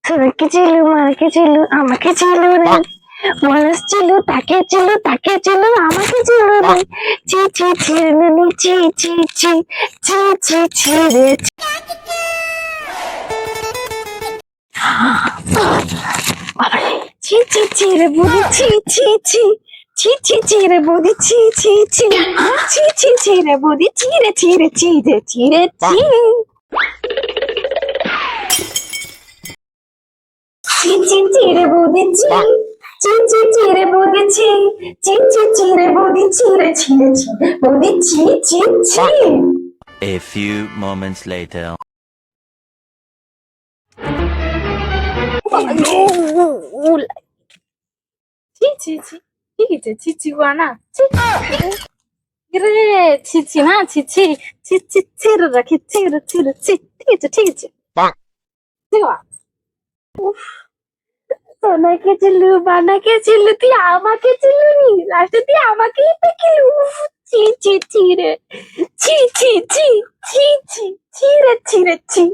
সবাইকে চিলু মারকে চিলু আমাকে চিলু রে মানুষ ছিল তাকে ছিল আমাকে ছিল রে চি চি চিরুনি চি চি চি চি চি চি রে বাবারে চি চি চি রে বুড়ি চি চি চি চি চি চি রে বুড়ি চি চি চি চি চি চি রে বুড়ি চি রে চি রে চি রে চি রে চি চি চি চি রে বুড়ি চি চি চি চি রে বুড়ি চি চি চি চি রে বুড়ি চি রে চি রে চি বুড়ি চি চি চি A few moments later. ছি ঠিক আছে ছি না রে ছি না ছি রে রাখি রে ঠিক আছে সোনাকে চিল্লু বানাকে চিল্লু তুই আমাকে চিল্লুনি লাস্টে তুই আমাকেই পেকিলু ছি রে ছি রে ছি